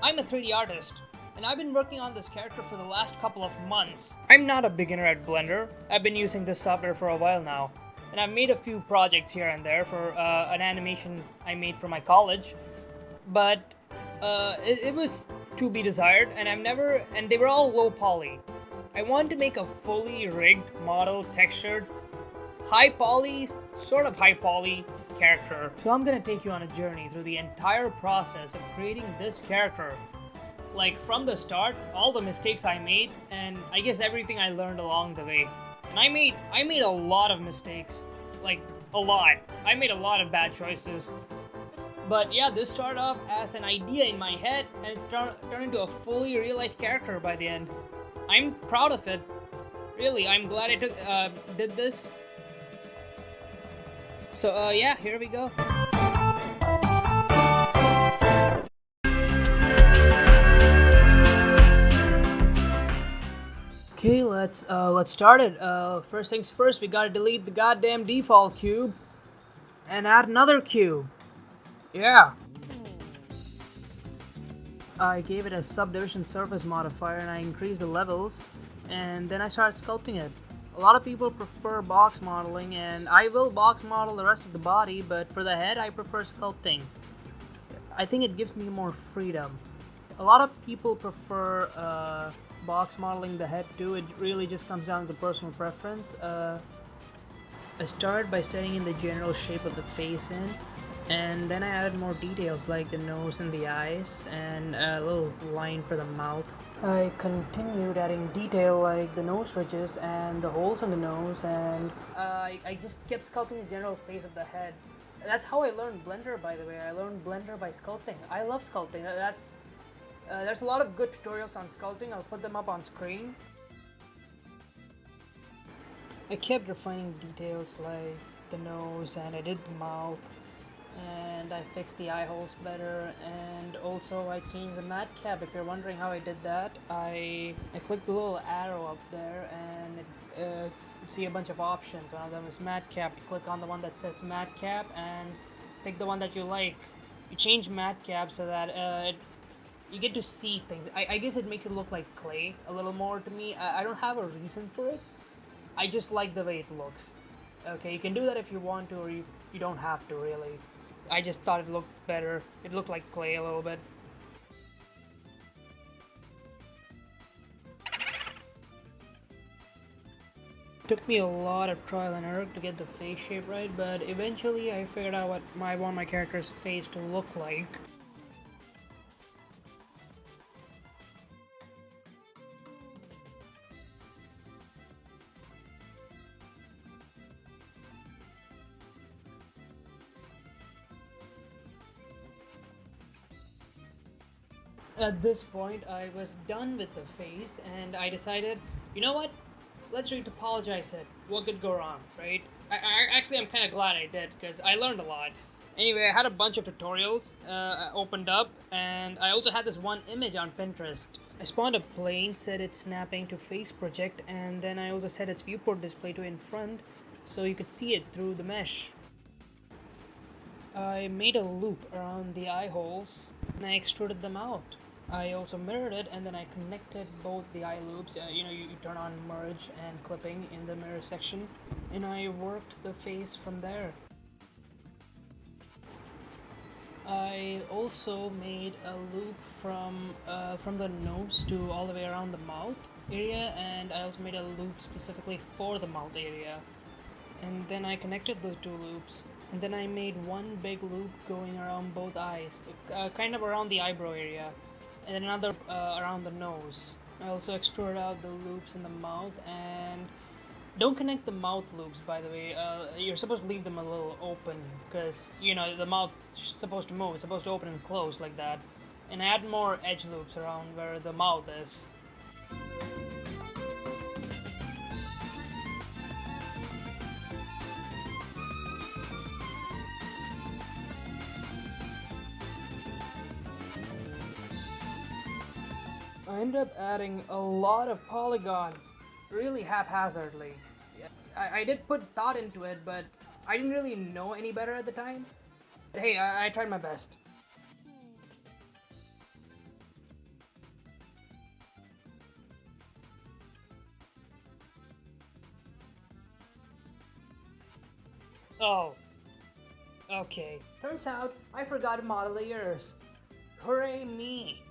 I'm a 3D artist, and I've been working on this character for the last couple of months. I'm not a beginner at Blender. I've been using this software for a while now, and I've made a few projects here and there for an animation I made for my college, but it was to be desired, and and they were all low poly. I wanted to make a fully rigged, model, textured, sort of high poly character. So I'm gonna take you on a journey through the entire process of creating this character. Like from the start, all the mistakes I made, and I guess everything I learned along the way. And I made a lot of mistakes. Like a lot. I made a lot of bad choices. But yeah, this started off as an idea in my head and it turned into a fully realized character by the end. I'm proud of it. Really, I'm glad I did this. So yeah, here we go. Okay, let's start it. First things first, we gotta delete the goddamn default cube and add another cube. Yeah. I gave it a subdivision surface modifier and I increased the levels, and then I started sculpting it. A lot of people prefer box modeling, and I will box model the rest of the body, but for the head I prefer sculpting. I think it gives me more freedom. A lot of people prefer box modeling the head too. It really just comes down to personal preference. I started by setting in the general shape of the face and then I added more details like the nose and the eyes and a little line for the mouth. I continued adding detail like the nose ridges and the holes in the nose, and I just kept sculpting the general face of the head. That's how I learned Blender, by the way. I learned Blender by sculpting. I love sculpting. There's a lot of good tutorials on sculpting. I'll put them up on screen. I kept refining details like the nose, and I did the mouth, and I fixed the eye holes better, and also I changed the matte cap. If you're wondering how I did that, I clicked the little arrow up there and it see a bunch of options. One of them is matte cap. You click on the one that says matte cap and pick the one that you like. You change matte cap so that you get to see things. I guess it makes it look like clay a little more to me. I don't have a reason for it. I just like the way it looks. Okay, you can do that if you want to, or you don't have to really. I just thought it looked better. It looked like clay a little bit. Took me a lot of trial and error to get the face shape right, but eventually I figured out what I want my character's face to look like. At this point, I was done with the face, and I decided, you know what? Let's retopologize it. What could go wrong, right? I'm kind of glad I did, because I learned a lot. Anyway, I had a bunch of tutorials opened up, and I also had this one image on Pinterest. I spawned a plane, set its snapping to face project, and then I also set its viewport display to in front, so you could see it through the mesh. I made a loop around the eye holes, and I extruded them out. I also mirrored it, and then I connected both the eye loops. You turn on merge and clipping in the mirror section, and I worked the face from there. I also made a loop from the nose to all the way around the mouth area, and I also made a loop specifically for the mouth area. And then I connected those two loops, and then I made one big loop going around both eyes, kind of around the eyebrow area, and then another around the nose. I also extruded out the loops in the mouth, and don't connect the mouth loops, by the way. You're supposed to leave them a little open, because, the mouth is supposed to move. It's supposed to open and close like that. And add more edge loops around where the mouth is. I ended up adding a lot of polygons, really haphazardly. I did put thought into it, but I didn't really know any better at the time. But hey, I tried my best. Oh, okay. Turns out I forgot to model the ears. Hooray me!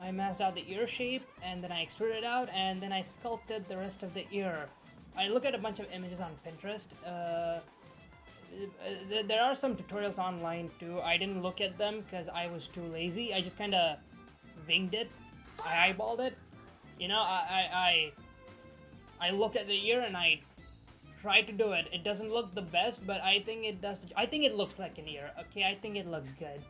I masked out the ear shape, and then I extruded it out, and then I sculpted the rest of the ear. I looked at a bunch of images on Pinterest. There are some tutorials online too. I didn't look at them because I was too lazy. I just kind of winged it. I eyeballed it. You know, I looked at the ear and I tried to do it. It doesn't look the best, but I think it does. I think it looks like an ear. Okay, I think it looks good.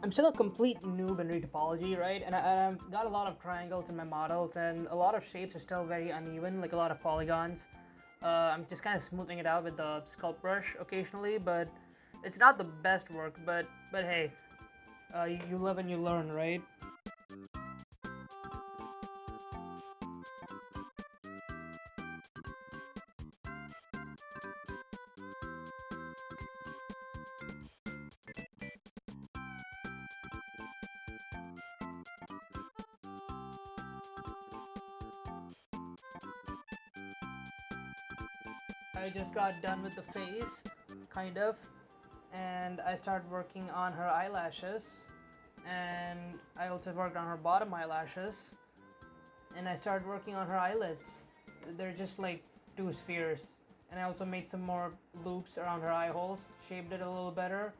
I'm still a complete noob in retopology, right? And I've got a lot of triangles in my models, and a lot of shapes are still very uneven, like a lot of polygons. I'm just kind of smoothing it out with the sculpt brush occasionally, but it's not the best work. But hey, you live and you learn, right? I just got done with the face, kind of, and I started working on her eyelashes, and I also worked on her bottom eyelashes, and I started working on her eyelids. They're just like two spheres, and I also made some more loops around her eye holes, shaped it a little better,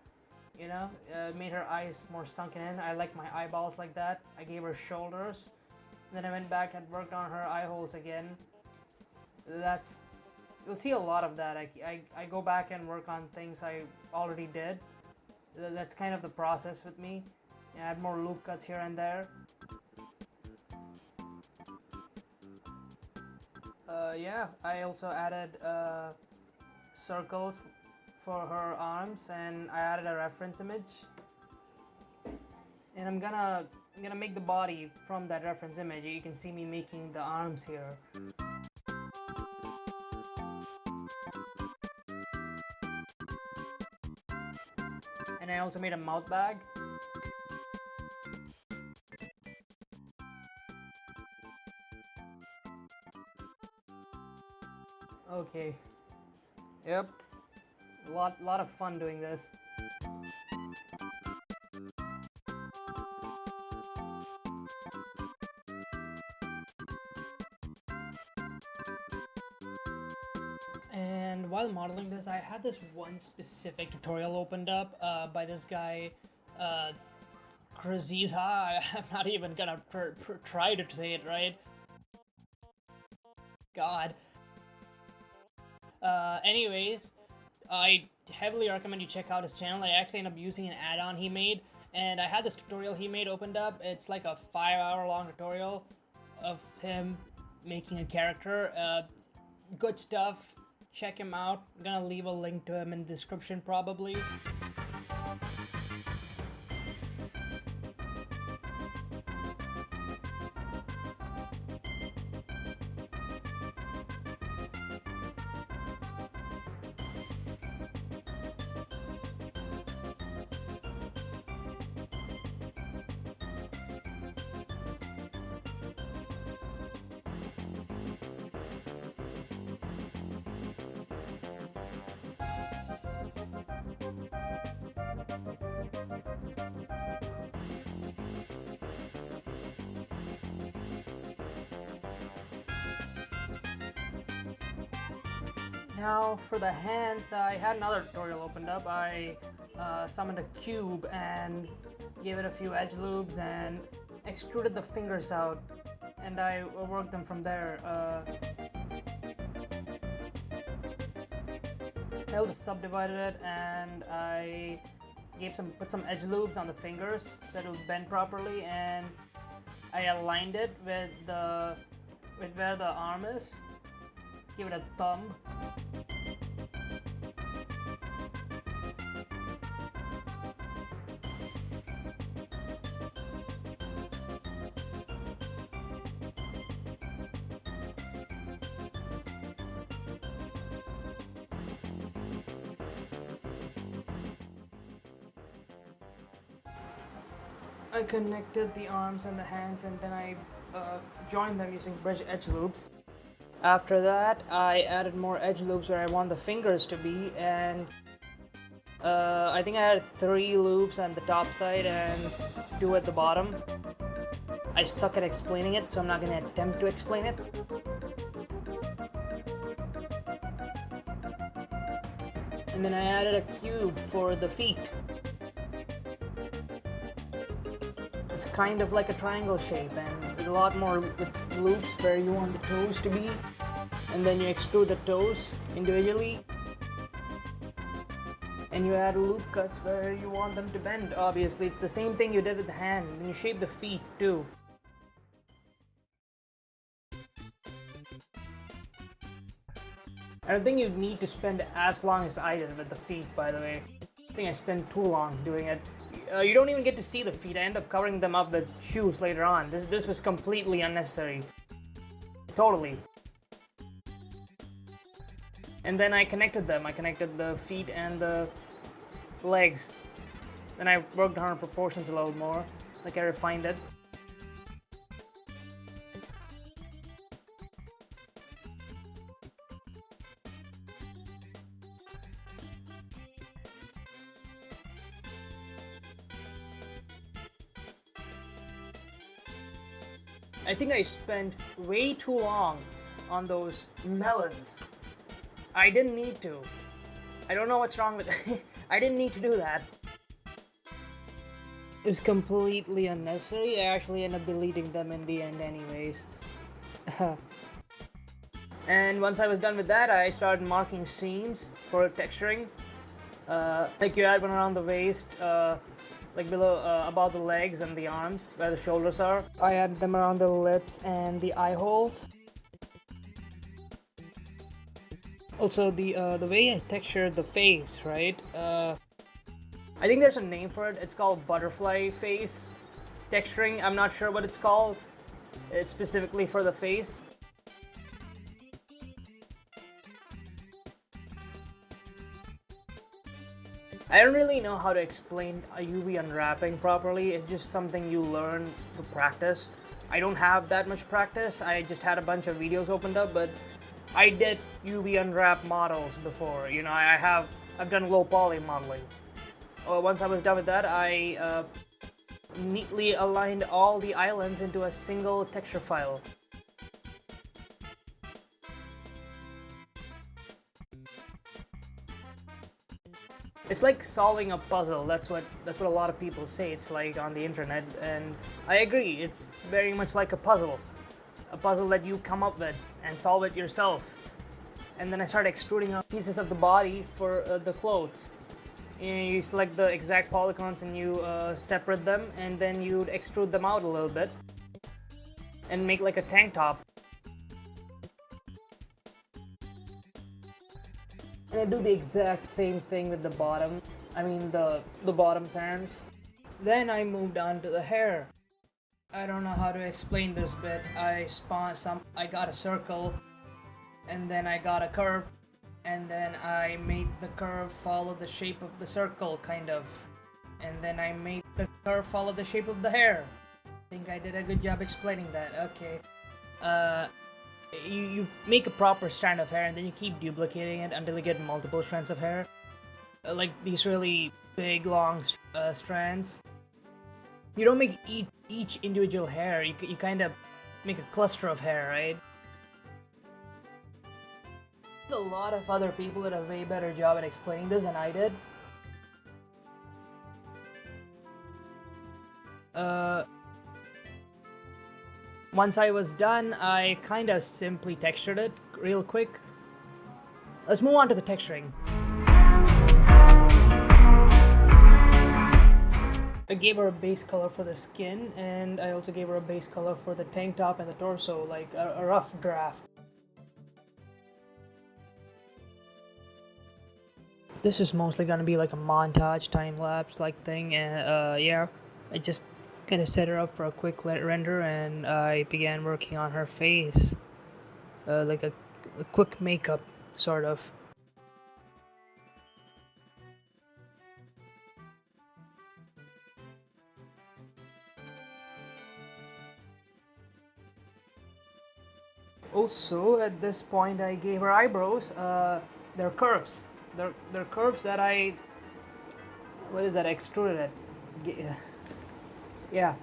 made her eyes more sunken in. I like my eyeballs like that. I gave her shoulders, and then I went back and worked on her eye holes again. That's You'll see a lot of that. I go back and work on things I already did. That's kind of the process with me. Add more loop cuts here and there. Yeah, I also added circles for her arms, and I added a reference image. And I'm gonna make the body from that reference image. You can see me making the arms here. And I also made a mouth bag. Okay. Yep. Lot of fun doing this. And while modeling this, I had this one specific tutorial opened up by this guy, crzyzhaa. I'm not even gonna try to say it right. God. Anyways, I heavily recommend you check out his channel. I actually ended up using an add-on he made, and I had this tutorial he made opened up. It's like a 5-hour long tutorial of him making a character. Good stuff. Check him out. I'm gonna leave a link to him in the description probably. Now for the hands, I had another tutorial opened up. I summoned a cube and gave it a few edge loops and extruded the fingers out, and I worked them from there. I also subdivided it, and I put some edge loops on the fingers so it would bend properly, and I aligned it with where the arm is. Give it a thumb. I connected the arms and the hands, and then I joined them using bridge edge loops. After that, I added more edge loops where I want the fingers to be, and I think I had 3 loops on the top side and 2 at the bottom. I suck at explaining it, so I'm not going to attempt to explain it. And then I added a cube for the feet. It's kind of like a triangle shape, and there's a lot more with loops where you want the toes to be, and then you extrude the toes individually, and you add loop cuts where you want them to bend. Obviously, it's the same thing you did with the hand, and you shape the feet too. I don't think you need to spend as long as I did with the feet, by the way. I think I spent too long doing it. You don't even get to see the feet. I end up covering them up with shoes later on. This was completely unnecessary. Totally. And then I connected them. I connected the feet and the legs. Then I worked on proportions a little more. Like I refined it. I think I spent way too long on those melons. I didn't need to. I don't know what's wrong with I didn't need to do that. It was completely unnecessary. I actually ended up deleting them in the end anyways. And once I was done with that, I started marking seams for texturing. Like you add one around the waist, like below, above the legs and the arms, where the shoulders are. I added them around the lips and the eye holes. Also, the way I textured the face, right? I think there's a name for it. It's called butterfly face texturing. I'm not sure what it's called. It's specifically for the face. I don't really know how to explain a UV unwrapping properly. It's just something you learn to practice. I don't have that much practice. I just had a bunch of videos opened up, but I did UV unwrap models before. You know, I've done low poly modeling. Once I was done with that, I neatly aligned all the islands into a single texture file. It's like solving a puzzle. That's what a lot of people say. It's like on the internet, and I agree. It's very much like a puzzle that you come up with and solve it yourself. And then I started extruding out pieces of the body for the clothes. You select the exact polygons and you separate them, and then you'd extrude them out a little bit and make like a tank top. And I do the exact same thing with the bottom. I mean the bottom pants. Then I moved on to the hair. I don't know how to explain this bit. I got a circle, and then I got a curve, and then I made the curve follow the shape of the circle, kind of. And then I made the curve follow the shape of the hair. I think I did a good job explaining that. Okay. You make a proper strand of hair, and then you keep duplicating it until you get multiple strands of hair. Like these really big, long strands. You don't make each individual hair. You kind of make a cluster of hair, right? A lot of other people did a way better job at explaining this than I did. Once I was done, I kind of simply textured it real quick. Let's move on to the texturing. I gave her a base color for the skin, and I also gave her a base color for the tank top and the torso, like a rough draft. This is mostly gonna be like a montage, time-lapse like thing, and yeah, I just kind of set her up for a quick render, and I began working on her face, like a quick makeup, sort of. Also, at this point, I gave her eyebrows. They're curves. They're curves that I, what is that, extruded. Yeah.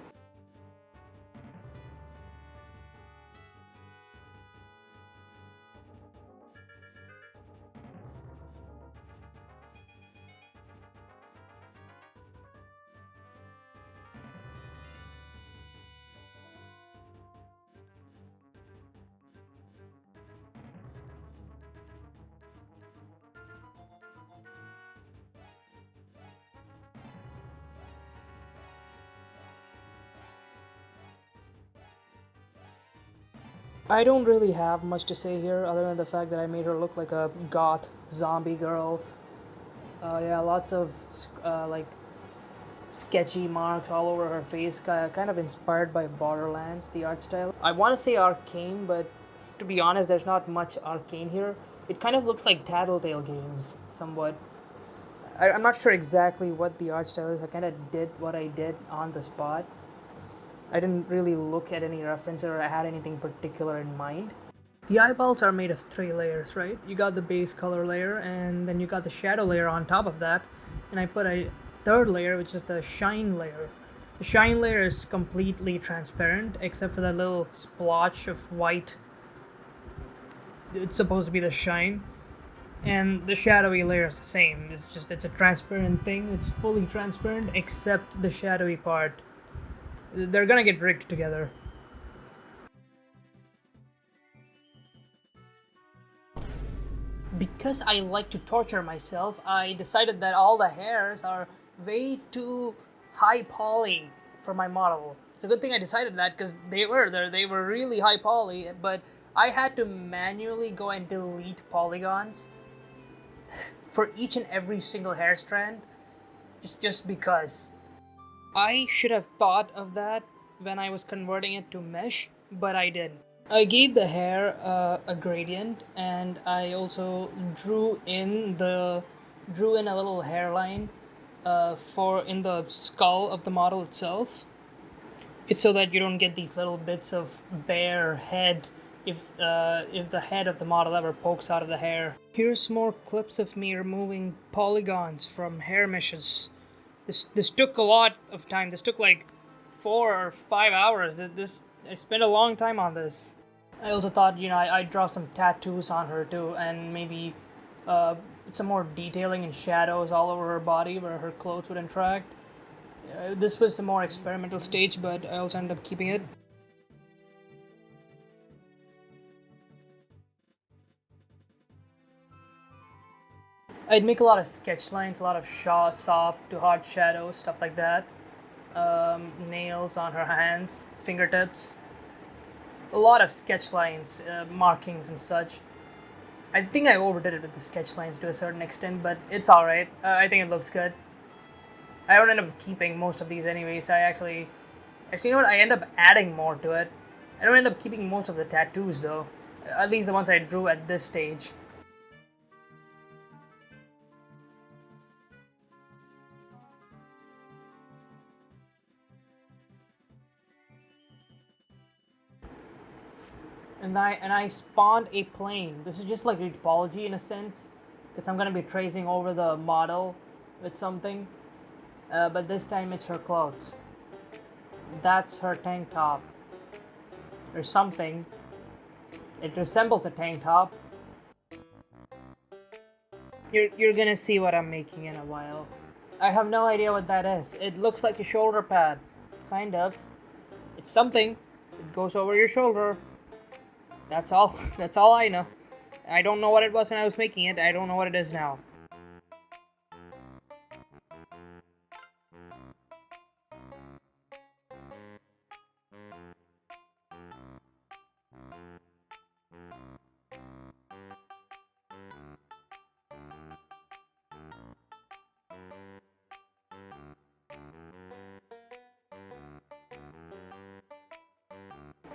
I don't really have much to say here other than the fact that I made her look like a goth zombie girl. Yeah, lots of like sketchy marks all over her face, kind of inspired by Borderlands, the art style. I want to say arcane, but to be honest, there's not much arcane here. It kind of looks like Tattletale games, somewhat. I'm not sure exactly what the art style is. I kind of did what I did on the spot. I didn't really look at any reference or I had anything particular in mind. The eyeballs are made of three layers, right? You got the base color layer, and then you got the shadow layer on top of that. And I put a third layer, which is the shine layer. The shine layer is completely transparent, except for that little splotch of white. It's supposed to be the shine. And the shadowy layer is the same. It's a transparent thing. It's fully transparent, except the shadowy part. They're gonna get rigged together. Because I like to torture myself, I decided that all the hairs are way too high poly for my model. It's a good thing I decided that because they were there. They were really high poly, but I had to manually go and delete polygons for each and every single hair strand, just because. I should have thought of that when I was converting it to mesh, but I didn't. I gave the hair a gradient, and I also drew in a little hairline for in the skull of the model itself. It's so that you don't get these little bits of bare head if the head of the model ever pokes out of the hair. Here's more clips of me removing polygons from hair meshes. This took a lot of time. This took like 4 or 5 hours. This I spent a long time on this. I also thought, I'd draw some tattoos on her too, and maybe uh, some more detailing and shadows all over her body where her clothes would interact. This was a more experimental stage, but I also ended up keeping it. I'd make a lot of sketch lines, a lot of soft to hard shadows, stuff like that. Nails on her hands, fingertips, a lot of sketch lines, markings, and such. I think I overdid it with the sketch lines to a certain extent, but it's alright. I think it looks good. I don't end up keeping most of these anyways. Actually, you know what? I end up adding more to it. I don't end up keeping most of the tattoos though. At least the ones I drew at this stage. And I spawned a plane. This is just like a topology in a sense, because I'm gonna be tracing over the model with something. But this time it's her clothes. That's her tank top or something. It resembles a tank top. You're gonna see what I'm making in a while. I have no idea what that is. It looks like a shoulder pad, kind of. It's something. It goes over your shoulder. That's all. That's all I know. I don't know what it was when I was making it. I don't know what it is now.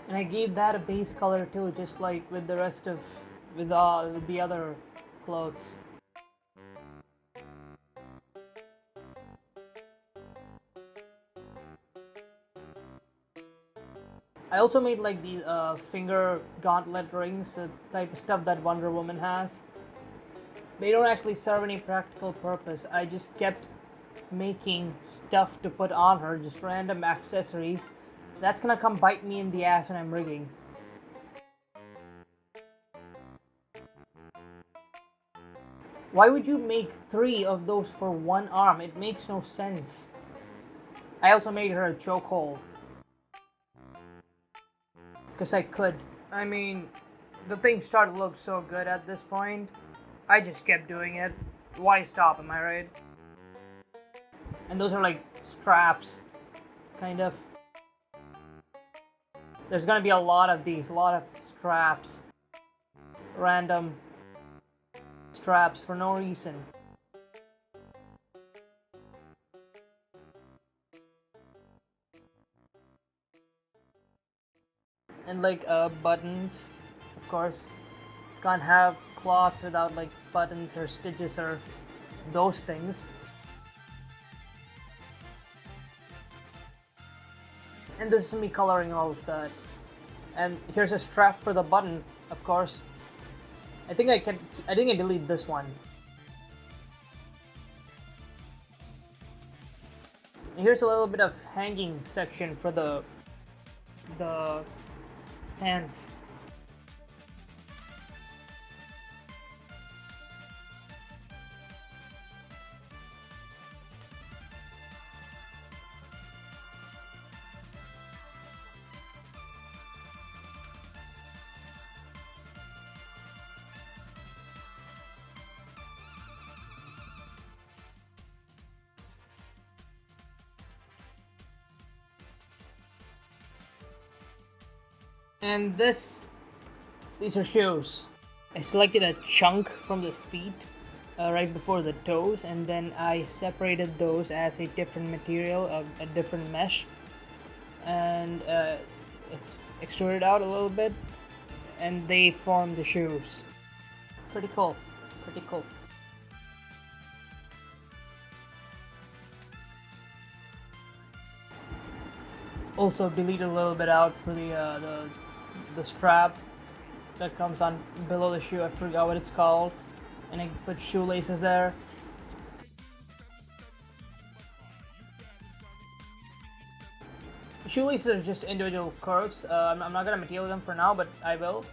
And I gave that a base color too, just like with the rest of with the other clothes. I also made like the finger gauntlet rings, the type of stuff that Wonder Woman has. They don't actually serve any practical purpose. I just kept making stuff to put on her, just random accessories. That's gonna come bite me in the ass when I'm rigging. Why would you make three of those for one arm? It makes no sense. I also made her a chokehold. Because I could. I mean, the thing started to look so good at this point. I just kept doing it. Why stop, am I right? And those are like straps, kind of. There's gonna be a lot of these, a lot of straps. Random straps for no reason. And like buttons, of course. Can't have cloth without like buttons or stitches or those things. And this is me coloring all of that. And here's a strap for the button, of course. I think I delete this one. And here's a little bit of hanging section for the pants. And these are shoes. I selected a chunk from the feet right before the toes, and then I separated those as a different material, a different mesh, and it's extruded out a little bit, and they form the shoes. Pretty cool. Pretty cool. Also delete a little bit out for the strap that comes on below the shoe. I forgot what it's called, and I put shoelaces there. Shoelaces are just individual curves. I'm not gonna material them for now, but I will.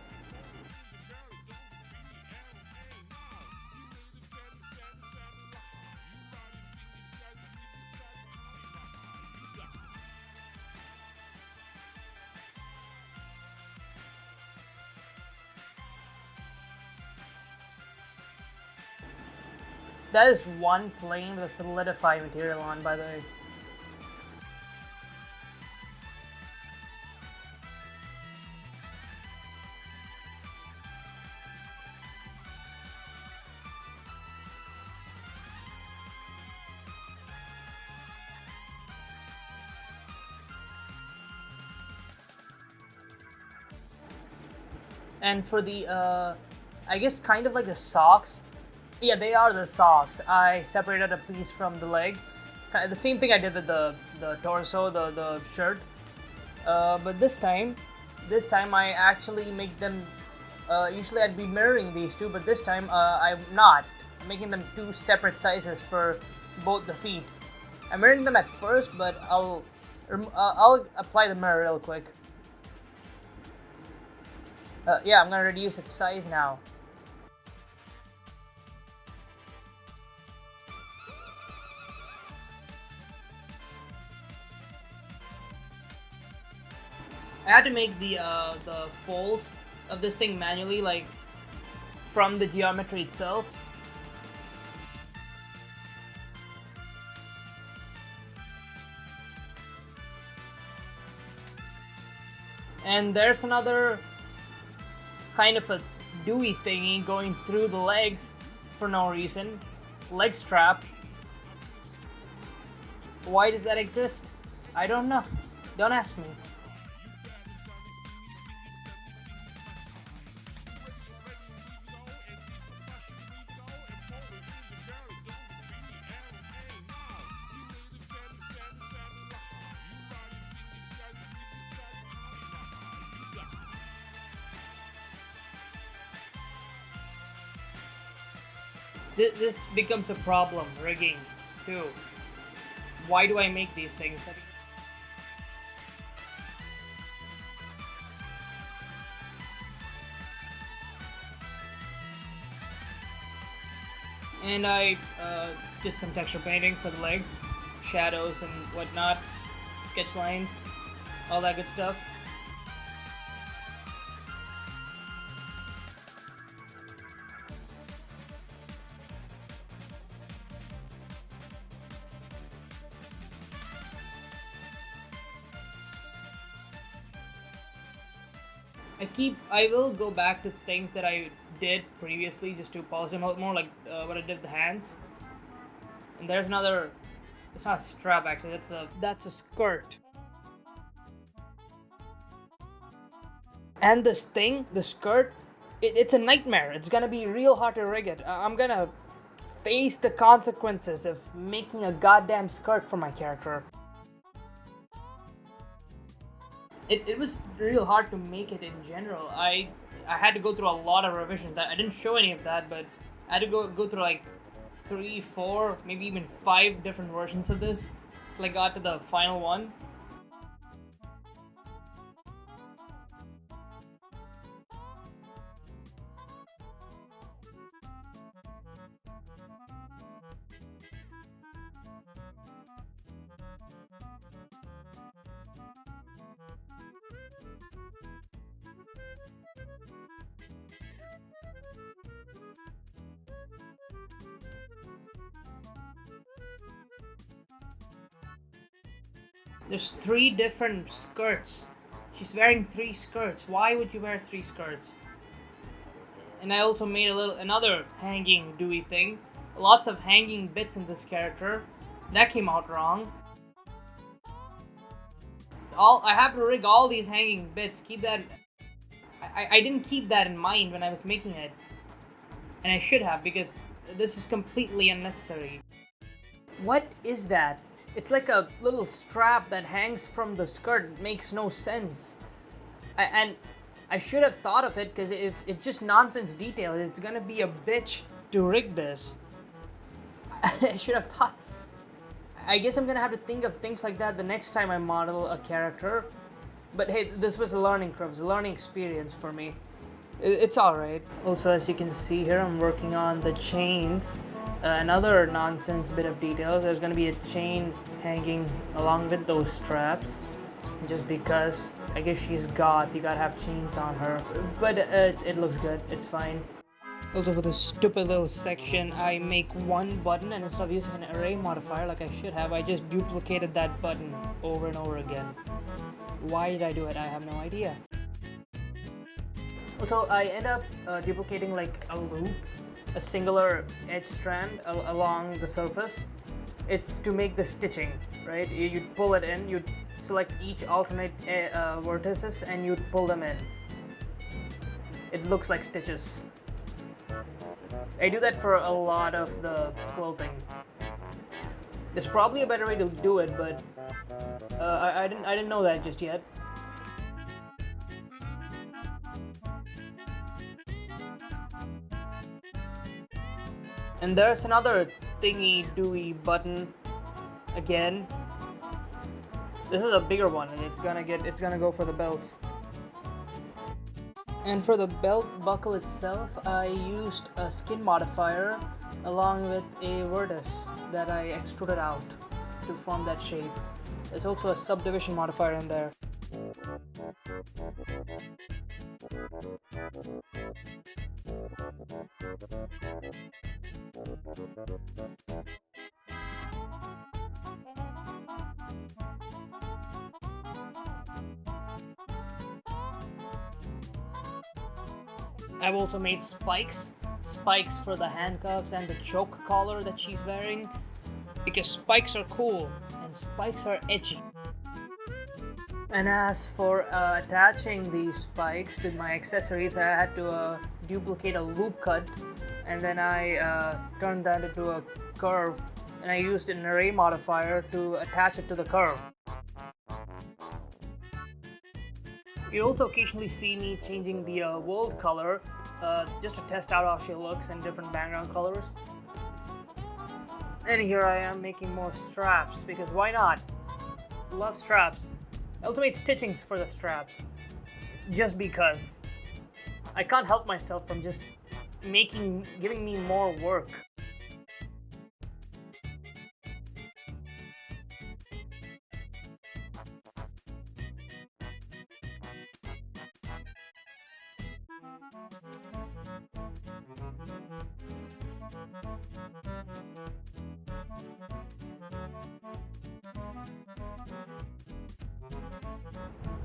That is one plane with a solidified material on, by the way. And for the, I guess kind of like the socks. Yeah, they are the socks. I separated a piece from the leg. The same thing I did with the torso, the shirt. But this time I actually make them. Usually I'd be mirroring these two, but this time I'm not. I'm making them two separate sizes for both the feet. I'm mirroring them at first, but I'll apply the mirror real quick. Yeah, I'm gonna reduce its size now. I had to make the folds of this thing manually, like from the geometry itself. And there's another kind of a dewy thingy going through the legs for no reason. Leg strap. Why does that exist? I don't know. Don't ask me. This becomes a problem, rigging, too. Why do I make these things? And I did some texture painting for the legs, shadows and whatnot, sketch lines, all that good stuff. I will go back to things that I did previously just to polish them out more, like what I did with the hands. And there's another. It's not a strap actually. That's a skirt. And this thing, the skirt, it's a nightmare. It's gonna be real hard to rig it. I'm gonna face the consequences of making a goddamn skirt for my character. It was real hard to make it in general. I had to go through a lot of revisions. I didn't show any of that, but I had to go through like 3, 4, maybe even 5 different versions of this till I got to the final one. There's 3 different skirts. She's wearing 3 skirts. Why would you wear 3 skirts? And I also made another hanging Dewey thing. Lots of hanging bits in this character. That came out wrong. I have to rig all these hanging bits. Keep that. I didn't keep that in mind when I was making it, and I should have, because this is completely unnecessary. What is that? It's like a little strap that hangs from the skirt. It makes no sense. And I should have thought of it, because if it's just nonsense detail, it's gonna be a bitch to rig this. I should have thought. I guess I'm gonna have to think of things like that the next time I model a character. But hey, this was a learning curve, it was a learning experience for me. It's alright. Also, as you can see here, I'm working on the chains. Another nonsense bit of details. There's gonna be a chain hanging along with those straps. Just because, I guess she's goth, you gotta have chains on her. But it looks good, it's fine. Also, for this stupid little section, I make one button, and instead of using an array modifier like I should have, I just duplicated that button over and over again. Why did I do it? I have no idea. Also, I end up duplicating like a loop, a singular edge strand along the surface. It's to make the stitching, right? You'd pull it in, you'd select each alternate vertices, and you'd pull them in. It looks like stitches. I do that for a lot of the clothing. There's probably a better way to do it, but I didn't know that just yet. And there's another thingy Dewey button again. This is a bigger one, and it's gonna go for the belts. And for the belt buckle itself, I used a skin modifier along with a vertex that I extruded out to form that shape. There's also a subdivision modifier in there. I've also made spikes for the handcuffs and the choke collar that she's wearing, because spikes are cool and spikes are edgy. And as for attaching these spikes to my accessories, I had to duplicate a loop cut, and then I turned that into a curve, and I used an array modifier to attach it to the curve. You also occasionally see me changing the world color just to test out how she looks in different background colors. And here I am making more straps, because why not? Love straps. I also made stitchings for the straps, just because. I can't help myself from just giving me more work.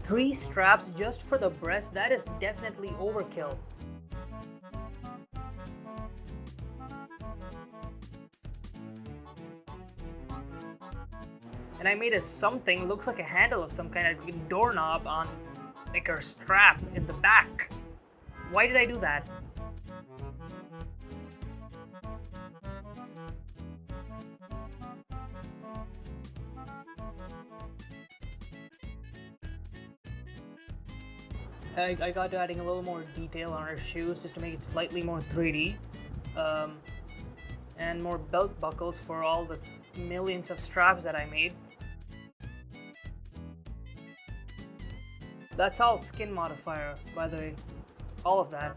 Three straps just for the breast, that is definitely overkill. And I made a something, looks like a handle of some kind of doorknob on like a strap in the back. Why did I do that? I got to adding a little more detail on her shoes just to make it slightly more 3D. And more belt buckles for all the millions of straps that I made. That's all skin modifier, by the way. All of that.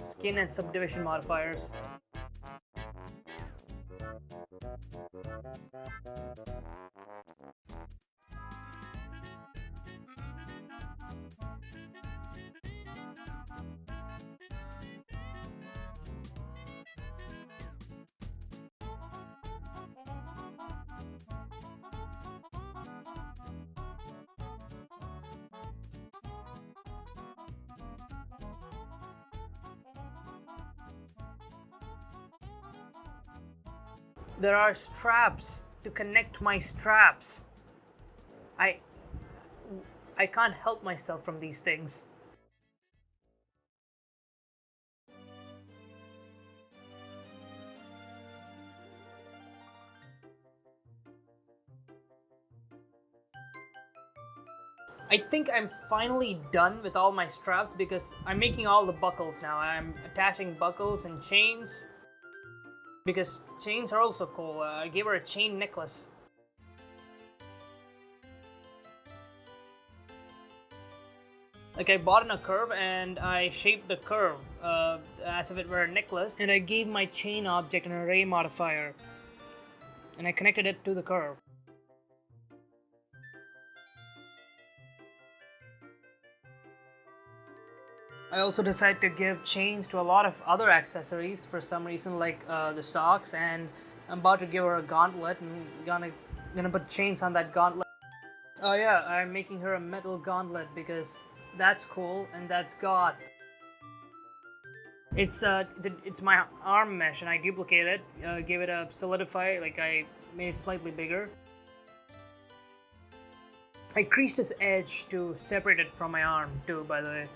Skin and subdivision modifiers. There are straps to connect my straps. I can't help myself from these things. I think I'm finally done with all my straps because I'm making all the buckles now. I'm attaching buckles and chains because chains are also cool. I gave her a chain necklace. Like I bought in a curve and I shaped the curve as if it were a necklace, and I gave my chain object an array modifier and I connected it to the curve. I also decided to give chains to a lot of other accessories for some reason, like the socks, and I'm about to give her a gauntlet and gonna put chains on that gauntlet. Oh yeah, I'm making her a metal gauntlet because that's cool and that's goth. It's my arm mesh and I duplicated it, gave it a solidify, like I made it slightly bigger. I creased its edge to separate it from my arm too, by the way.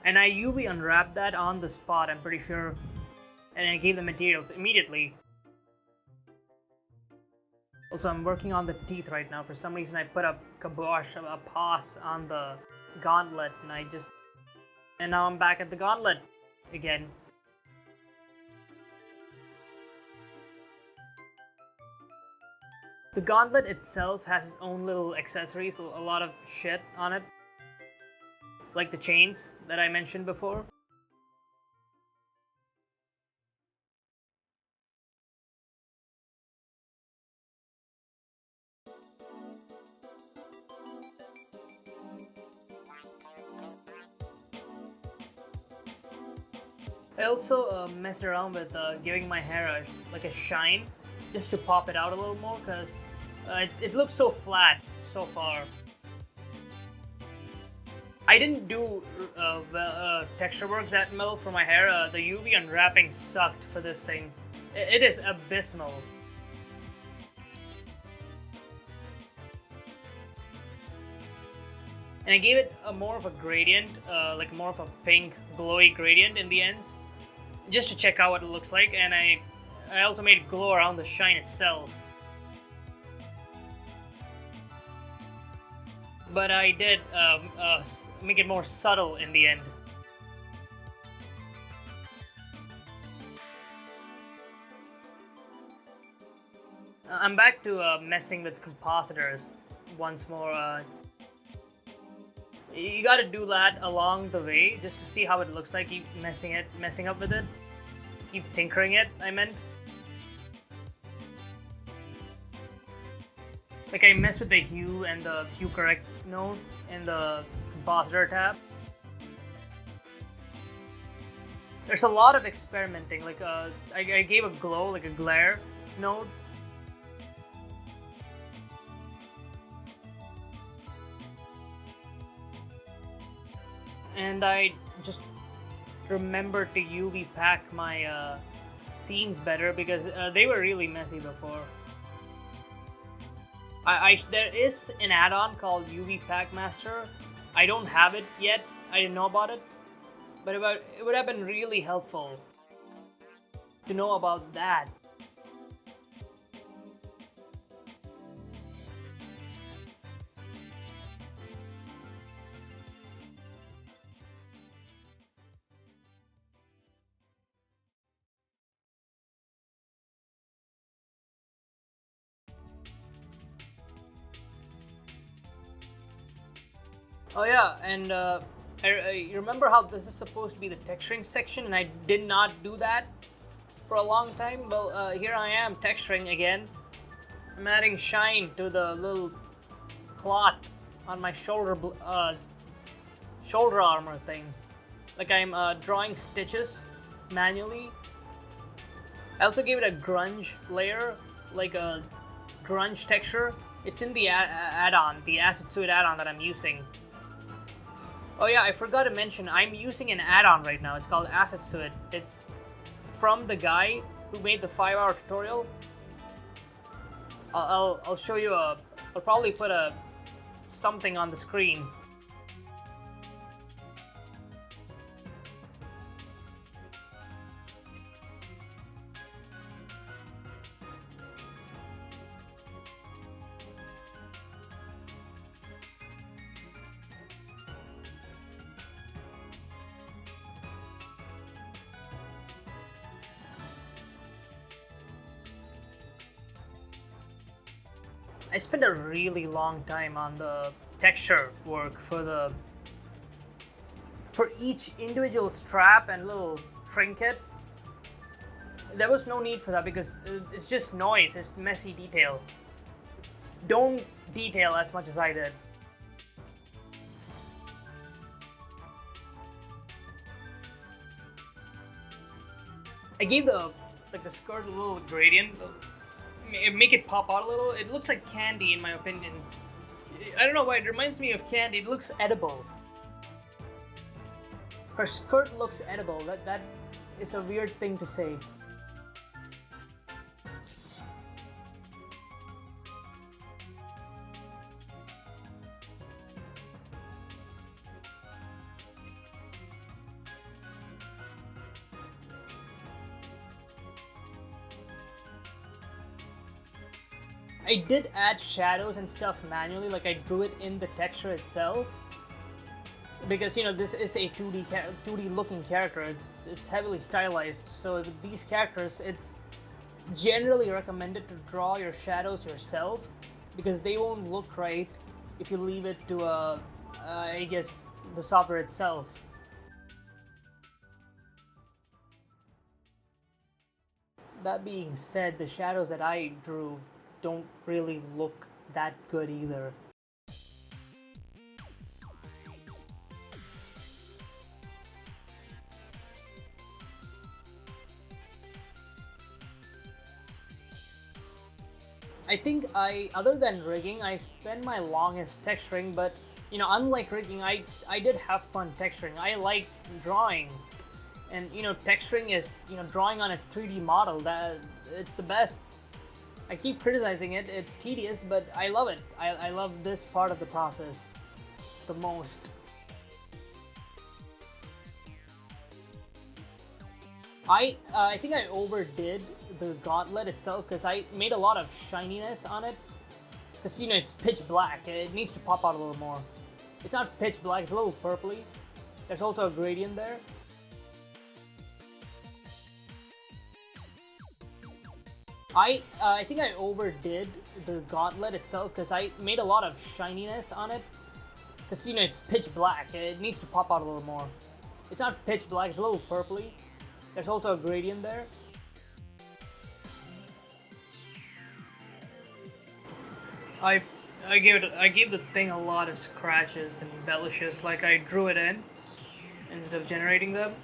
And I UV unwrapped that on the spot, I'm pretty sure. And I gave the materials immediately. Also, I'm working on the teeth right now. For some reason, I put a kibosh, a pause on the gauntlet, and now I'm back at the gauntlet again. The gauntlet itself has its own little accessories, a lot of shit on it. Like the chains that I mentioned before. I also messed around with giving my hair like a shine, just to pop it out a little more, because it looks so flat so far. I didn't do texture work that well for my hair. The UV unwrapping sucked for this thing. It is abysmal. And I gave it more of a gradient, like more of a pink glowy gradient in the ends, just to check out what it looks like. And I also made glow around the shine itself. But I did make it more subtle in the end. I'm back to messing with compositors once more. You gotta do that along the way just to see how it looks like. Keep messing up with it. Keep tinkering it, I meant. Like I mess with the hue and the hue correct node in the compositor tab. There's a lot of experimenting. Like I gave a glow, like a glare node. And I just remembered to UV pack my scenes better because they were really messy before. There is an add-on called UV Pack Master. I don't have it yet. I didn't know about it, but it would have been really helpful to know about that. Oh yeah, and I remember how this is supposed to be the texturing section, and I did not do that for a long time. Well, here I am texturing again. I'm adding shine to the little cloth on my shoulder armor thing. Like I'm drawing stitches manually. I also gave it a grunge layer, like a grunge texture. It's in the add-on, the Acid Suit add-on that I'm using. Oh yeah, I forgot to mention, I'm using an add-on right now. It's called Acid Suit. It's from the guy who made the 5-hour tutorial. I'll show you I'll probably put something on the screen. I spent a really long time on the texture work for each individual strap and little trinket. There was no need for that because it's just noise, it's messy detail. Don't detail as much as I did. I gave the skirt a little gradient. Make it pop out a little. It looks like candy in my opinion. I don't know why, it reminds me of candy. It looks edible. Her skirt looks edible. That is a weird thing to say. I did add shadows and stuff manually, like I drew it in the texture itself. Because this is a 2D looking character. It's heavily stylized. So with these characters, it's generally recommended to draw your shadows yourself because they won't look right if you leave it to I guess the software itself. That being said, the shadows that I drew don't really look that good either. I think other than rigging, I spend my longest texturing, but unlike rigging, I did have fun texturing. I like drawing, and texturing is drawing on a 3D model. That it's the best. I keep criticizing it. It's tedious, but I love it. I love this part of the process the most. I think I overdid the gauntlet itself because I made a lot of shininess on it. Because it's pitch black. It needs to pop out a little more. It's not pitch black. It's a little purpley. There's also a gradient there. I think I overdid the gauntlet itself because I made a lot of shininess on it. Because it's pitch black. It needs to pop out a little more. It's not pitch black. It's a little purpley. There's also a gradient there. I I gave the thing a lot of scratches and embellishes. Like I drew it in instead of generating them.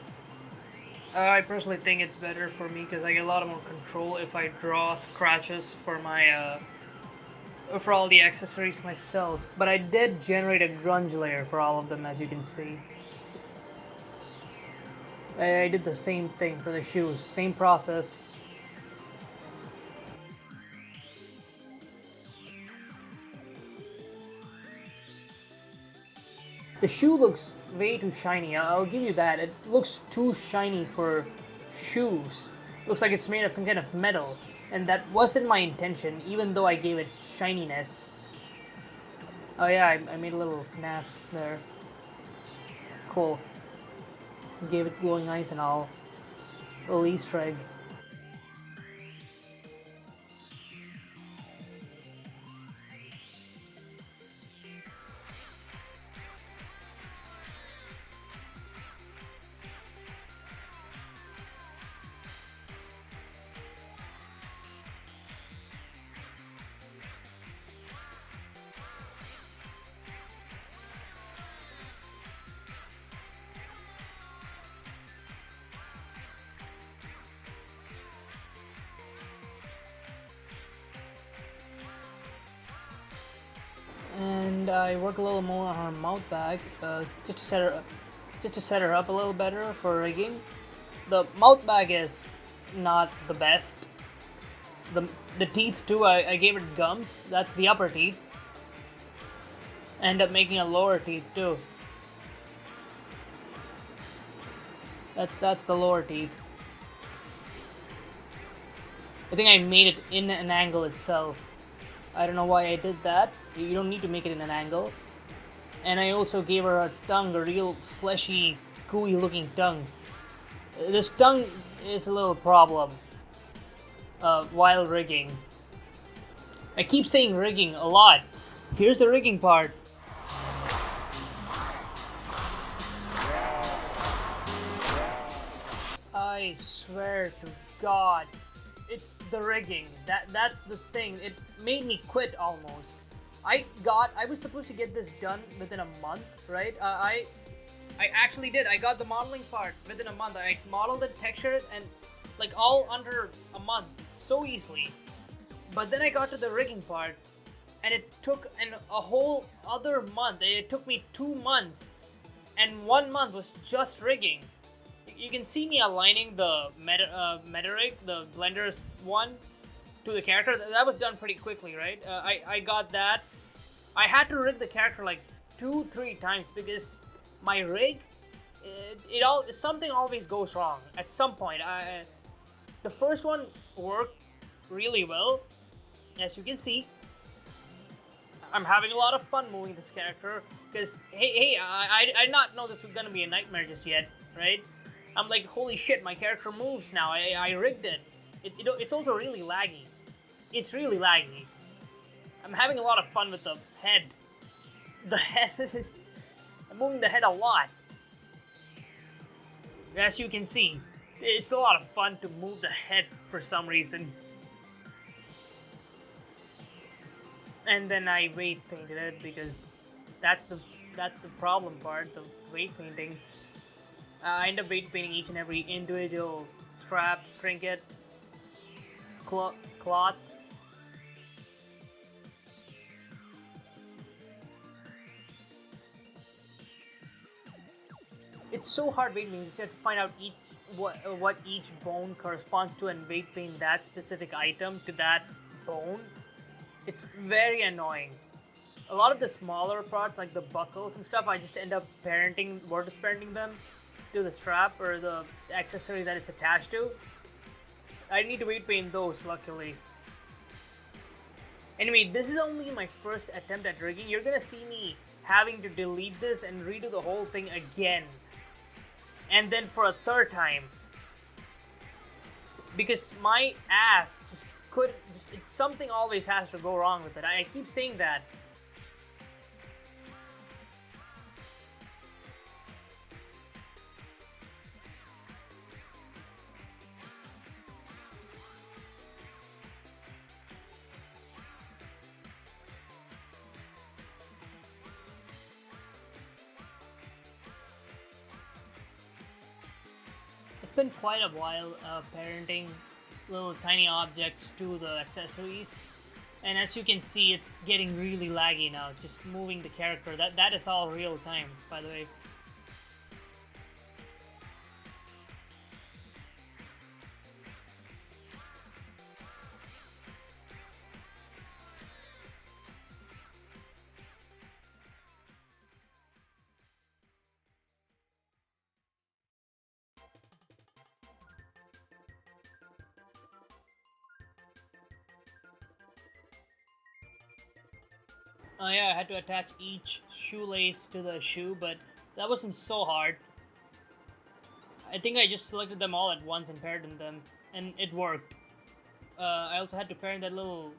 I personally think it's better for me because I get a lot more control if I draw scratches for my for all the accessories myself. But I did generate a grunge layer for all of them, as you can see. I did the same thing for the shoes, same process. The shoe looks way too shiny, I'll give you that. It looks too shiny for shoes. Looks like it's made of some kind of metal. And that wasn't my intention, even though I gave it shininess. Oh yeah, I made a little FNAF there. Cool. Gave it glowing eyes and all. A little Easter egg. And I work a little more on her mouth bag, just to set her up a little better for rigging. The mouth bag is not the best. The teeth too. I gave it gums. That's the upper teeth. End up making a lower teeth too. That's the lower teeth. I think I made it in an angle itself. I don't know why I did that. You don't need to make it in an angle. And I also gave her a tongue, a real fleshy, gooey looking tongue. This tongue is a little problem while rigging. I keep saying rigging a lot. Here's the rigging part. I swear to God. It's the rigging. That's the thing. It made me quit almost. I was supposed to get this done within a month, right? I actually did. I got the modeling part within a month. I modeled it, textured it, and like all under a month, so easily. But then I got to the rigging part, and it took a whole other month. It took me 2 months, and 1 month was just rigging. You can see me aligning the meta rig, the Blender's one, to the character. That was done pretty quickly, right? I got that. I had to rig the character like 2-3 times because my rig, something always goes wrong at some point. The first one worked really well, as you can see. I'm having a lot of fun moving this character because I did not know this was gonna be a nightmare just yet, right? I'm like, holy shit, my character moves now. I rigged it. It's also really laggy. It's really laggy. I'm having a lot of fun with the head. The head. I'm moving the head a lot. As you can see, it's a lot of fun to move the head for some reason. And then I weight painted it because that's the problem part, the weight painting. I end up weight painting each and every individual strap, trinket, cloth. It's so hard weight painting. You just have to find out what each bone corresponds to and weight paint that specific item to that bone. It's very annoying. A lot of the smaller parts, like the buckles and stuff, I just end up vortex parenting them to the strap or the accessory that it's attached to. I need to weight paint those, luckily. Anyway, this is only my first attempt at rigging. You're gonna see me having to delete this and redo the whole thing again. And then for a third time. Because my ass just could just something always has to go wrong with it. I keep saying that. It's been quite a while parenting little tiny objects to the accessories, and as you can see, it's getting really laggy now. Just moving the character, that is all real time, by the way. Oh yeah, I had to attach each shoelace to the shoe, but that wasn't so hard. I think I just selected them all at once and paired them, and it worked. I also had to pair that little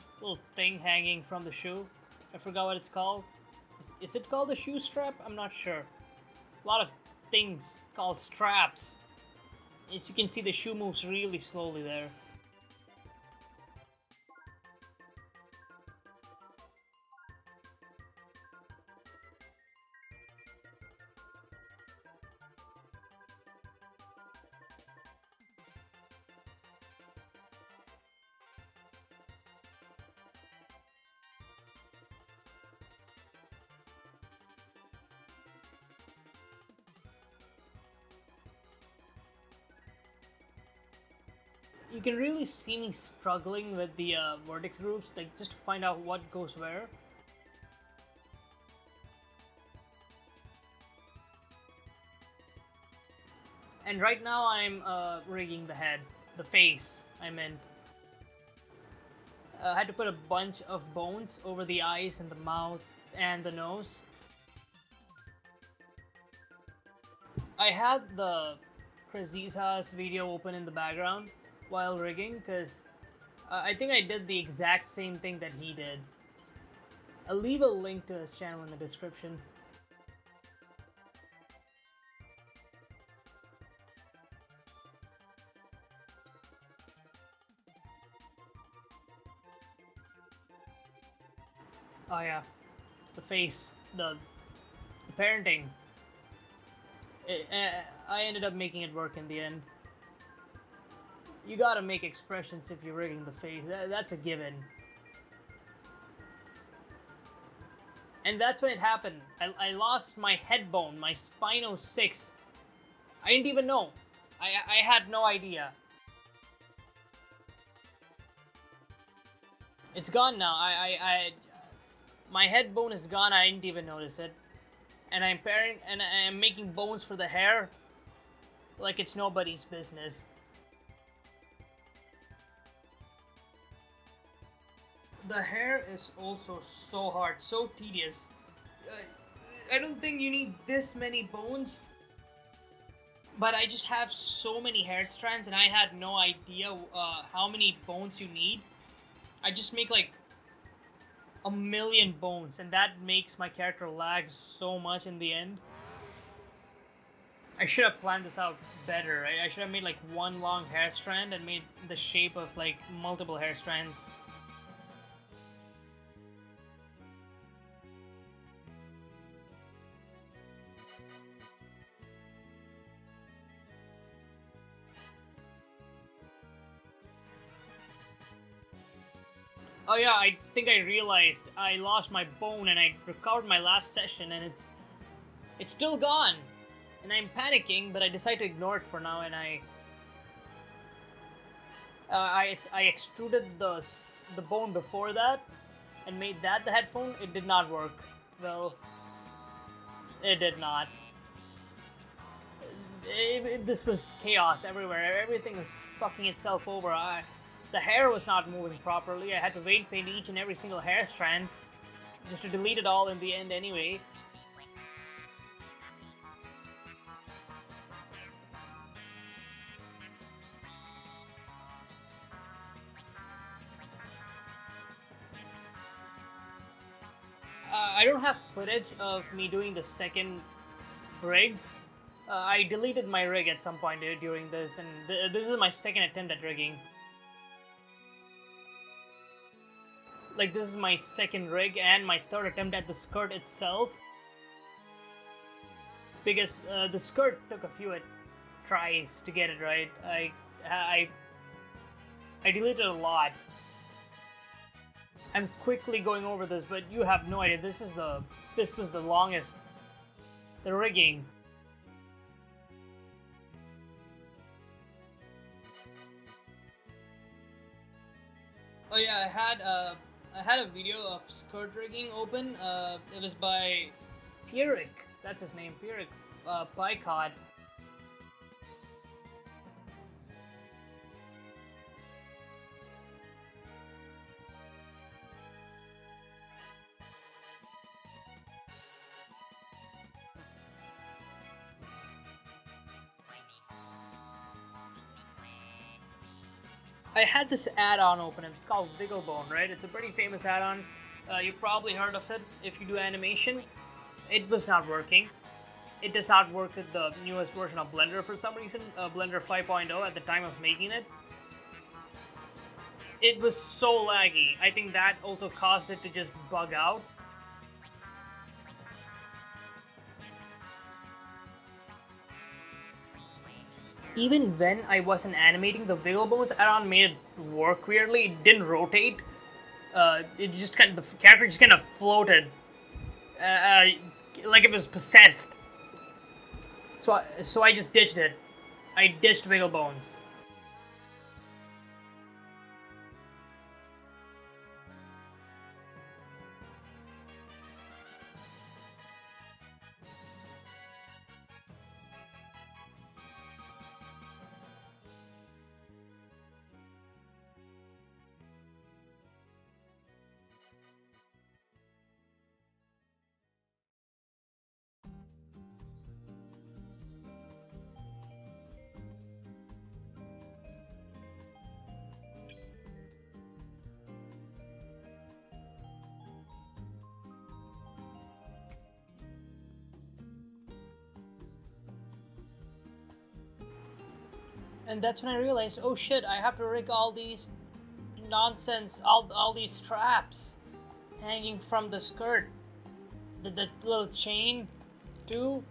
thing hanging from the shoe. I forgot what it's called. Is it called a shoe strap? I'm not sure. A lot of things called straps. As you can see, the shoe moves really slowly there. You can really see me struggling with the vertex groups, like just to find out what goes where. And right now I'm rigging the head, the face, I meant. I had to put a bunch of bones over the eyes and the mouth and the nose. I had the crzyzhaa's video open in the background while rigging because I think I did the exact same thing that he did. I'll leave a link to his channel in the description. Oh yeah, the face, the parenting. I ended up making it work in the end. You gotta make expressions if you're rigging the face. That's a given. And that's when it happened. I lost my head bone, my spino 6. I didn't even know. I had no idea. It's gone now. My head bone is gone. I didn't even notice it. And I'm making bones for the hair like it's nobody's business. The hair is also so hard, so tedious. I don't think you need this many bones, but I just have so many hair strands and I had no idea how many bones you need. I just make like a million bones and that makes my character lag so much in the end. I should have planned this out better. I should have made like one long hair strand and made the shape of like multiple hair strands. Oh yeah, I think I realized I lost my bone and I recovered my last session and it's still gone. And I'm panicking, but I decide to ignore it for now and I extruded the bone before that and made that the headphone. It did not work. Well, it did not. This was chaos everywhere. Everything was fucking itself over. The hair was not moving properly. I had to weight paint each and every single hair strand just to delete it all in the end anyway. I don't have footage of me doing the second rig. I deleted my rig at some point during this, and this is my second attempt at rigging. Like, this is my second rig and my third attempt at the skirt itself. Because the skirt took a few tries to get it right. I deleted a lot. I'm quickly going over this, but you have no idea. This was the longest. The rigging. Oh yeah, I had a video of skirt rigging open. It was by Pierrick. That's his name, Pierrick Picot. I had this add-on open. It's called Wigglebone, right? It's a pretty famous add-on. You probably heard of it if you do animation. It was not working. It does not work with the newest version of Blender for some reason, Blender 5.0 at the time of making it. It was so laggy. I think that also caused it to just bug out. Even when I wasn't animating, the Wigglebones add-on made it work weirdly. It didn't rotate. It just the character just kind of floated, like it was possessed. So I just ditched it. I ditched Wigglebones. And that's when I realized, oh shit, I have to rig all these nonsense, all these straps hanging from the skirt. The little chain, too.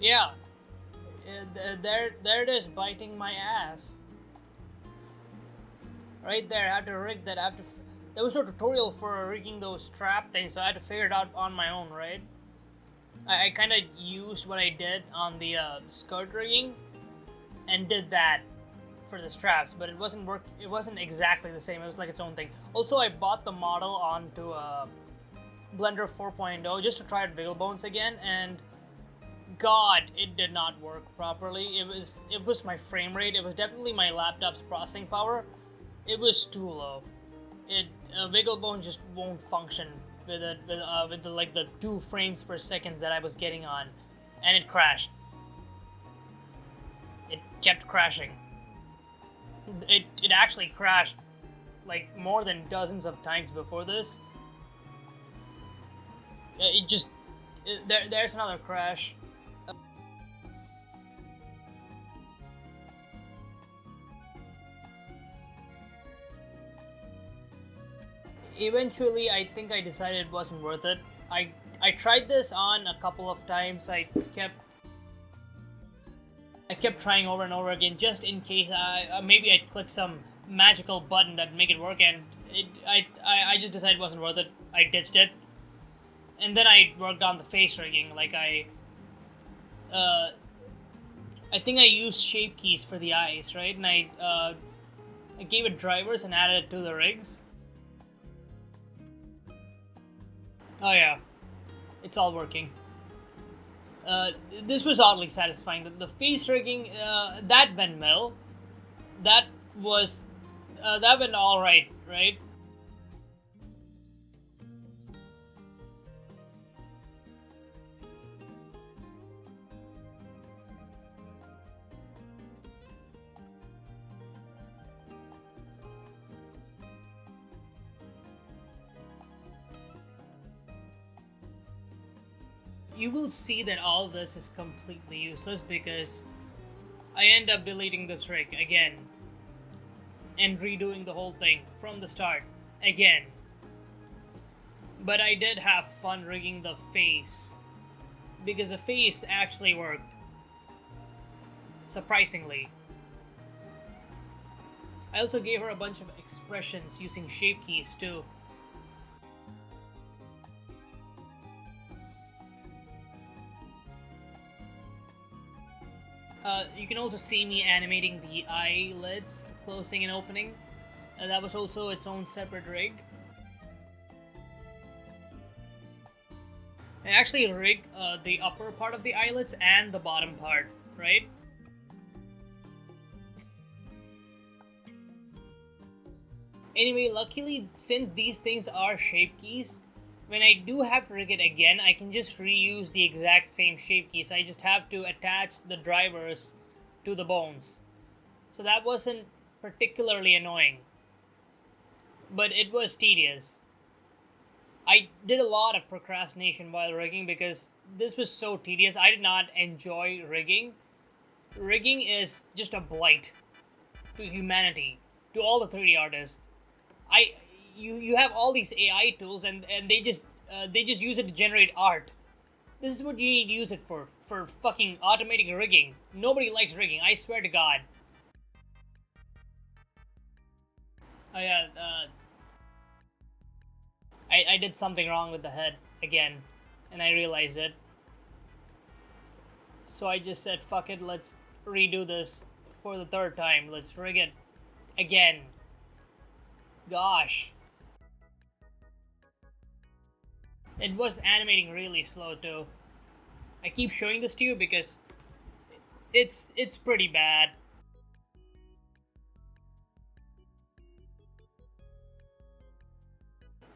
Yeah. There it is, biting my ass. Right there, I had to rig that. There was no tutorial for rigging those strap things, so I had to figure it out on my own, right? I kind of used what I did on the skirt rigging and did that for the straps, but it wasn't exactly the same. It was like its own thing. Also, I bought the model onto Blender 4.0 just to try out Wigglebones again, and God, it did not work properly. It was my frame rate. It was definitely my laptop's processing power. It was too low. Wigglebone just won't function with the 2 frames per second that I was getting on, and it crashed. It kept crashing. It actually crashed like more than dozens of times before this. There's another crash. Eventually, I think I decided it wasn't worth it. I tried this on a couple of times. I kept trying over and over again just in case maybe I'd click some magical button that'd make it work, and I just decided it wasn't worth it. I ditched it, and then I worked on the face rigging. Like I think I used shape keys for the eyes, right? And I gave it drivers and added it to the rigs. Oh yeah, it's all working. This was oddly satisfying. The face rigging, that went well. That went alright, right? you will see that all this is completely useless because I end up deleting this rig again and redoing the whole thing from the start again. But I did have fun rigging the face because the face actually worked, surprisingly. I also gave her a bunch of expressions using shape keys too. You can also see me animating the eyelids closing and opening. That was also its own separate rig. I actually rigged the upper part of the eyelids and the bottom part, right? Anyway, luckily, since these things are shape keys, when I do have to rig it again, I can just reuse the exact same shape keys. I just have to attach the drivers to the bones. So that wasn't particularly annoying, but it was tedious. I did a lot of procrastination while rigging because this was so tedious. I did not enjoy rigging. Rigging is just a blight to humanity, to all the 3D artists. You have all these AI tools and they just use it to generate art. This is what you need to use it for fucking automating rigging. Nobody likes rigging, I swear to God. Oh yeah, I did something wrong with the head again, and I realized it. So I just said, fuck it, let's redo this for the third time. Let's rig it again. Gosh. It was animating really slow too. I keep showing this to you because it's pretty bad.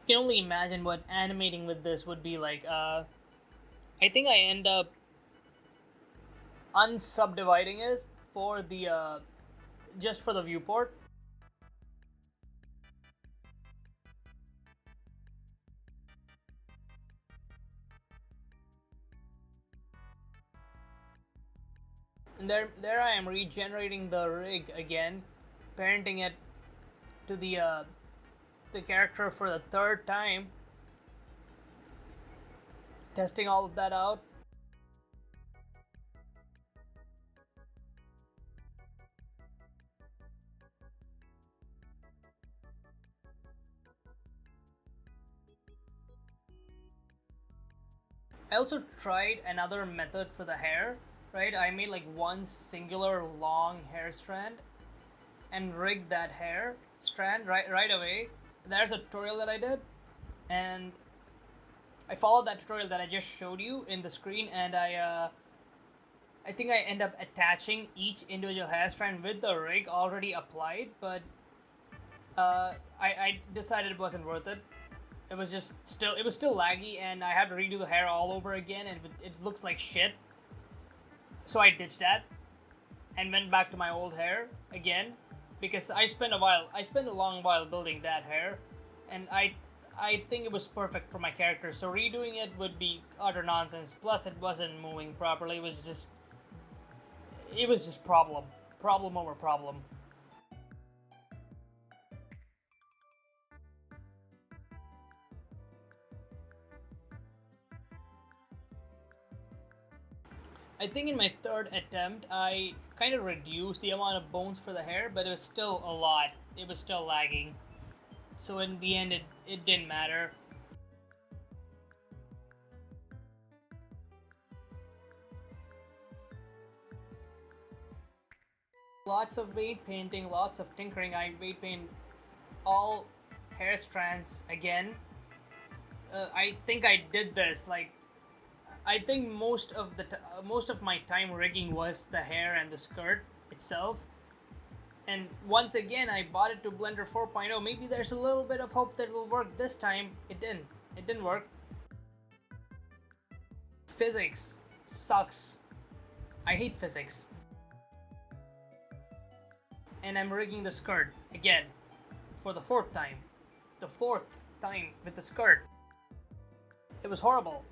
You can only imagine what animating with this would be like. I think I end up unsubdividing it for the just for the viewport. And there I am regenerating the rig again, parenting it to the character for the third time, testing all of that out. I also tried another method for the hair, right? I made like one singular long hair strand and rigged that hair strand right away. There's a tutorial that I did, and I followed that tutorial that I just showed you in the screen, and I think I end up attaching each individual hair strand with the rig already applied, but I decided it wasn't worth it. It was still laggy, and I had to redo the hair all over again, and it looked like shit. So I ditched that and went back to my old hair again because I spent a long while building that hair, and I think it was perfect for my character. So redoing it would be utter nonsense. Plus, it wasn't moving properly. It was just problem over problem. I think in my third attempt, I kind of reduced the amount of bones for the hair, but it was still a lot. It was still lagging. So in the end, it didn't matter. Lots of weight painting, lots of tinkering. I weight paint all hair strands again. I think I did this like I think most of my time rigging was the hair and the skirt itself. And once again, I bought it to Blender 4.0. Maybe there's a little bit of hope that it'll work this time. It didn't. It didn't work. Physics sucks. I hate physics. And I'm rigging the skirt again for the fourth time. The fourth time with the skirt. It was horrible.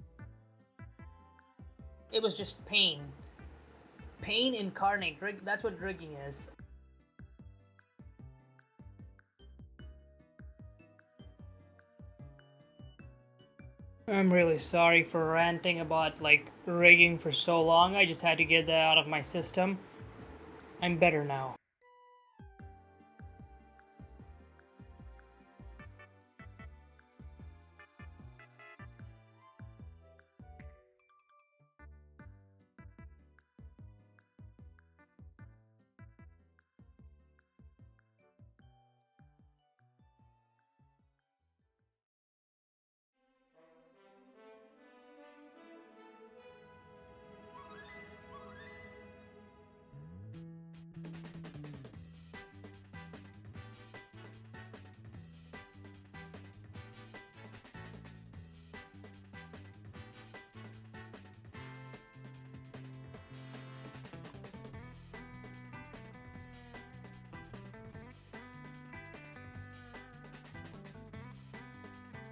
It was just pain. Pain incarnate. That's what rigging is. I'm really sorry for ranting about like rigging for so long. I just had to get that out of my system. I'm better now.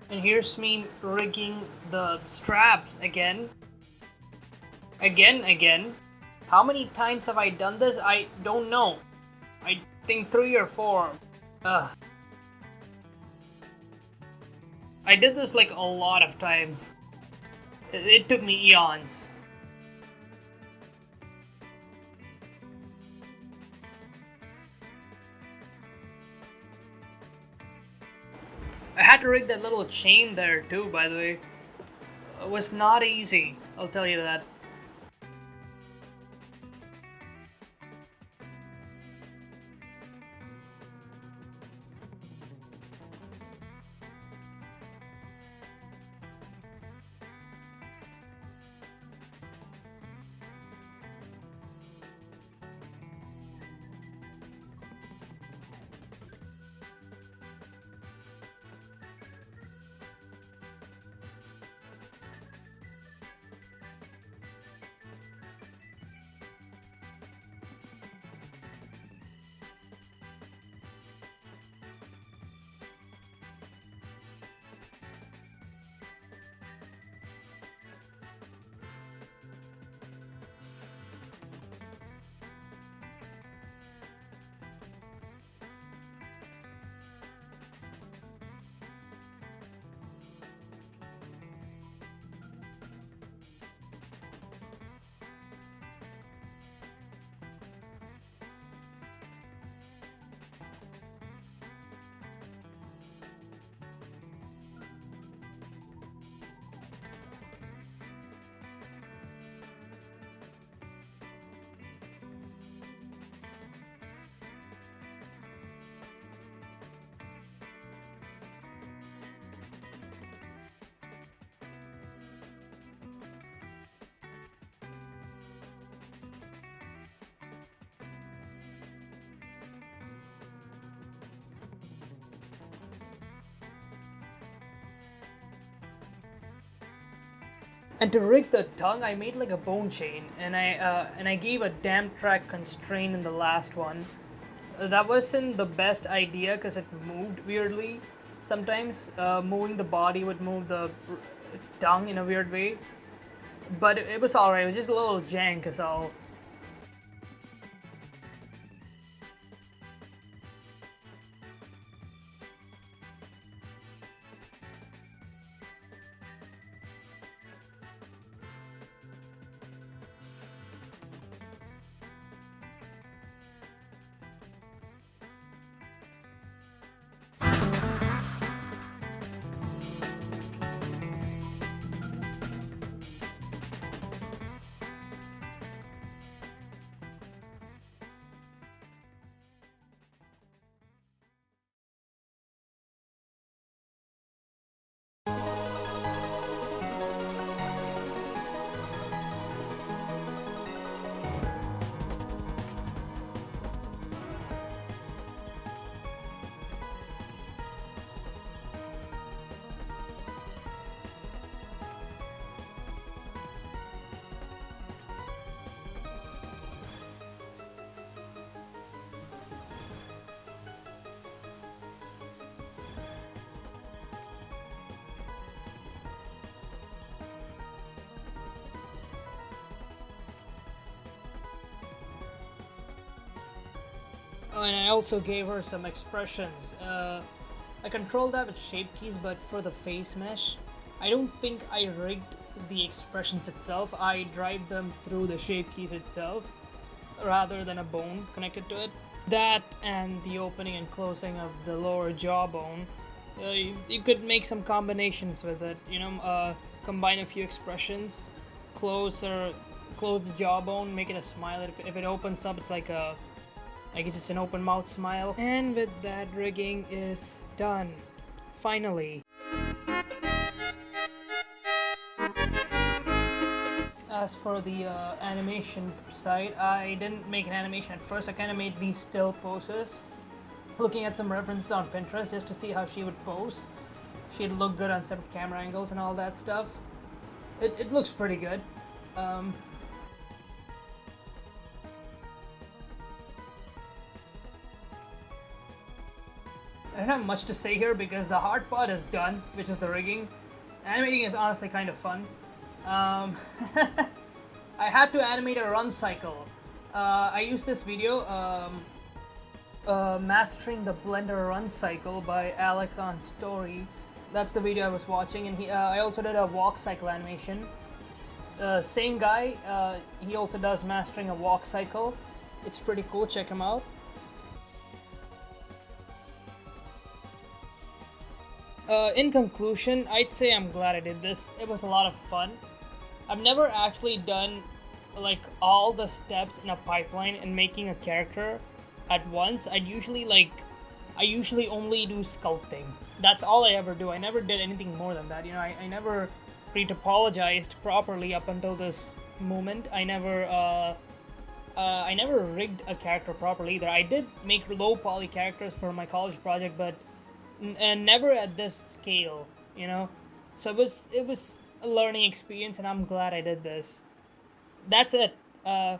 And here's me rigging the straps again. Again. How many times have I done this? I don't know. I think 3 or 4. Ugh. I did this like a lot of times. It took me eons. I had to rig that little chain there too, by the way. It was not easy, I'll tell you that. And to rig the tongue, I made like a bone chain, and I gave a damp track constraint in the last one. That wasn't the best idea because it moved weirdly. Sometimes moving the body would move the tongue in a weird way, but it was alright. It was just a little jank, so. and I also gave her some expressions. I controlled that with shape keys, but for the face mesh, I don't think I rigged the expressions itself. I drive them through the shape keys itself, rather than a bone connected to it. That and the opening and closing of the lower jawbone, you could make some combinations with it. Combine a few expressions, close the jawbone, make it a smile. If it opens up, it's like I guess it's an open mouth smile. And with that, rigging is done. Finally. As for the animation side, I didn't make an animation at first. I kind of made these still poses, looking at some references on Pinterest just to see how she would pose. She'd look good on separate camera angles and all that stuff. It looks pretty good. I don't have much to say here because the hard part is done, which is the rigging. Animating is honestly kind of fun. I had to animate a run cycle. I used this video, Mastering the Blender Run Cycle by Alex on Story. That's the video I was watching, and I also did a walk cycle animation. Same guy, he also does Mastering a Walk Cycle. It's pretty cool, check him out. In conclusion, I'd say I'm glad I did this. It was a lot of fun. I've never actually done like all the steps in a pipeline and making a character at once. I usually only do sculpting. That's all I ever do. I never did anything more than that. I never pre-topologized properly up until this moment. I never rigged a character properly either. I did make low poly characters for my college project, but and never at this scale, So it was a learning experience, and I'm glad I did this. That's it. Bye.